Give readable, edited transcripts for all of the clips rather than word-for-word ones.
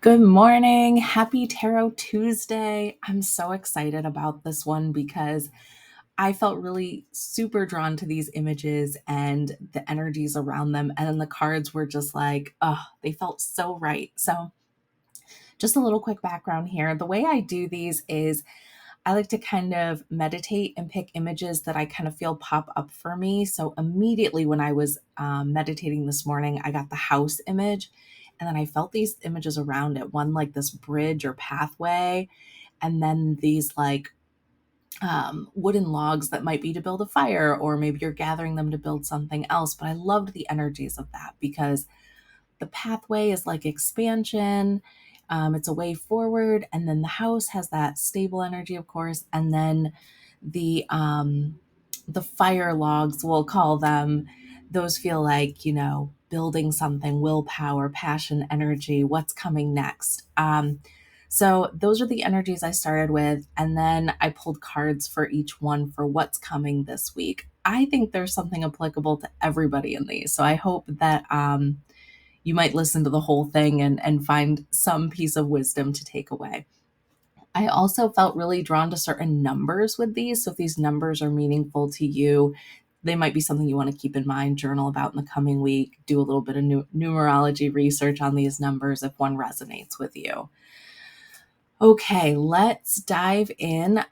Good morning. Happy Tarot Tuesday. I'm so excited about this one because I felt really super drawn to these images and the energies around them. And then the cards were just like, oh, they felt so right. So, just a little quick background here. The way I do these is I like to kind of meditate and pick images that I kind of feel pop up for me. So immediately when I was meditating this morning, I got the house image, and then I felt these images around it. One like this bridge or pathway, and then these like wooden logs that might be to build a fire, or maybe you're gathering them to build something else. But I loved the energies of that because the pathway is like expansion. It's a way forward, and then the house has that stable energy, of course, and then the fire logs, we'll call them. Those feel like building something, willpower, passion, energy. What's coming next? So those are the energies I started with, and then I pulled cards for each one for what's coming this week. I think there's something applicable to everybody in these, so I hope that you might listen to the whole thing and find some piece of wisdom to take away. I also felt really drawn to certain numbers with these. So if these numbers are meaningful to you, they might be something you want to keep in mind, journal about in the coming week, do a little bit of numerology research on these numbers if one resonates with you. Okay, let's dive in.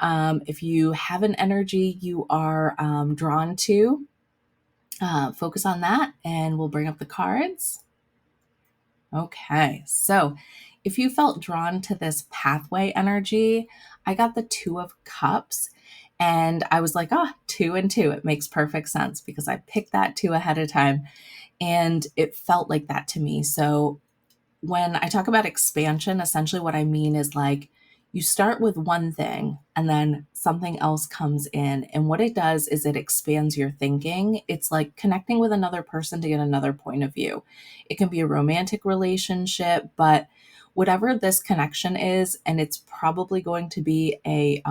If you have an energy you are drawn to, focus on that and we'll bring up the cards. Okay, so if you felt drawn to this pathway energy, I got the Two of Cups, and I was like, two and two. It makes perfect sense because I picked that two ahead of time, and it felt like that to me. So when I talk about expansion, essentially what I mean is like you start with one thing and then something else comes in. And what it does is it expands your thinking. It's like connecting with another person to get another point of view. It can be a romantic relationship, but whatever this connection is, and it's probably going to be a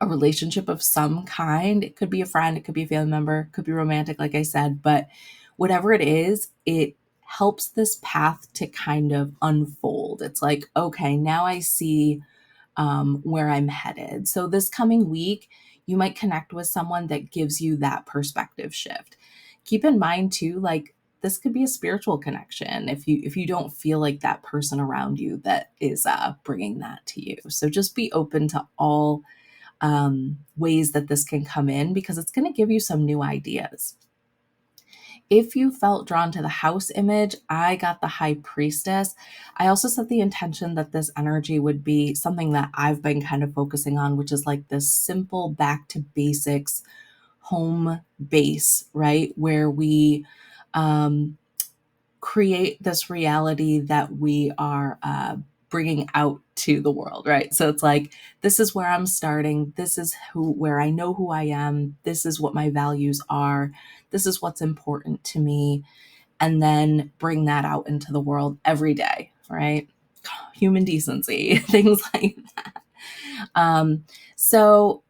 relationship of some kind. It could be a friend, it could be a family member, it could be romantic, like I said, but whatever it is, it helps this path to kind of unfold. It's like, okay, now I see where I'm headed. So this coming week, you might connect with someone that gives you that perspective shift. Keep in mind too, like this could be a spiritual connection if you don't feel like that person around you that is bringing that to you. So just be open to all ways that this can come in because it's going to give you some new ideas. If you felt drawn to the house image, I got the High Priestess. I also set the intention that this energy would be something that I've been kind of focusing on, which is like this simple back to basics home base, right? Where we create this reality that we are bringing out to the world, right? So it's like, this is where I'm starting. This is where I know who I am. This is what my values are. This is what's important to me. And then bring that out into the world every day, right? Human decency, things like that. So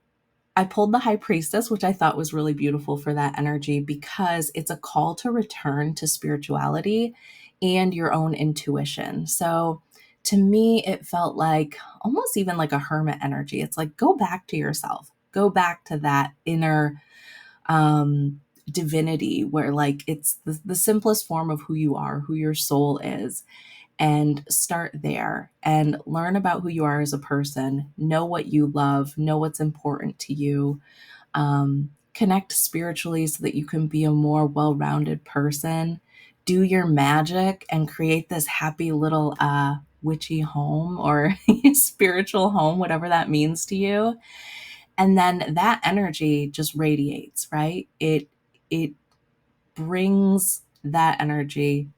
I pulled the High Priestess, which I thought was really beautiful for that energy because it's a call to return to spirituality and your own intuition. So to me, it felt like almost even like a hermit energy. It's like, go back to yourself, go back to that inner divinity where like it's the simplest form of who you are, who your soul is, and start there and learn about who you are as a person, know what you love, know what's important to you, connect spiritually so that you can be a more well-rounded person, do your magic and create this happy little witchy home or spiritual home, whatever that means to you. And then that energy just radiates, right? It brings that energy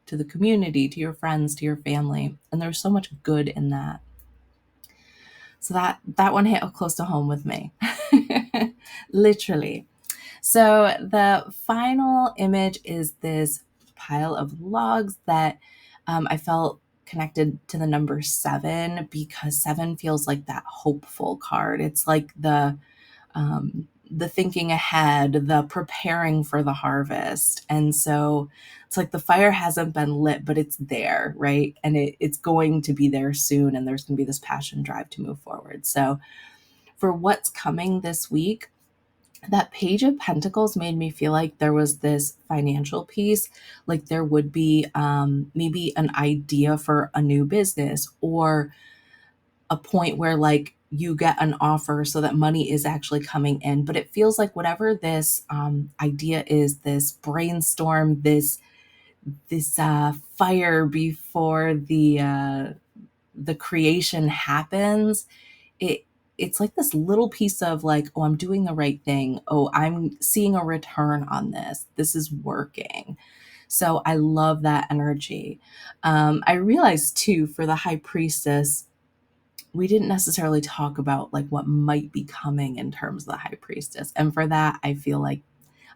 to the community, to your friends, to your family. And there's so much good in that. So that one hit close to home with me. Literally. So the final image is this pile of logs that I felt connected to the number 7 because 7 feels like that hopeful card. It's like the the thinking ahead, the preparing for the harvest. And so it's like the fire hasn't been lit, but it's there, right? And it's going to be there soon. And there's going to be this passion drive to move forward. So for what's coming this week, that Page of Pentacles made me feel like there was this financial piece, like there would be maybe an idea for a new business, or a point where like you get an offer so that money is actually coming in. But it feels like whatever this idea is, this brainstorm, this fire before the creation happens, it it's like this little piece of like, oh, I'm doing the right thing. Oh, I'm seeing a return on this. This is working. So I love that energy. I realized too, for the High Priestess, we didn't necessarily talk about like what might be coming in terms of the High Priestess. And for that, I feel like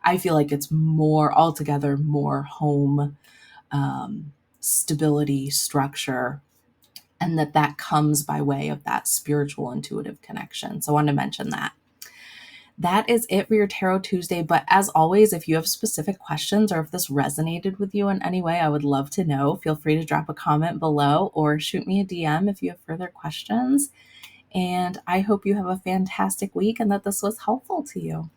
it's more altogether more home, stability, structure, and that comes by way of that spiritual intuitive connection. So I wanted to mention that. That is it for your Tarot Tuesday. But as always, if you have specific questions or if this resonated with you in any way, I would love to know. Feel free to drop a comment below or shoot me a DM if you have further questions. And I hope you have a fantastic week and that this was helpful to you.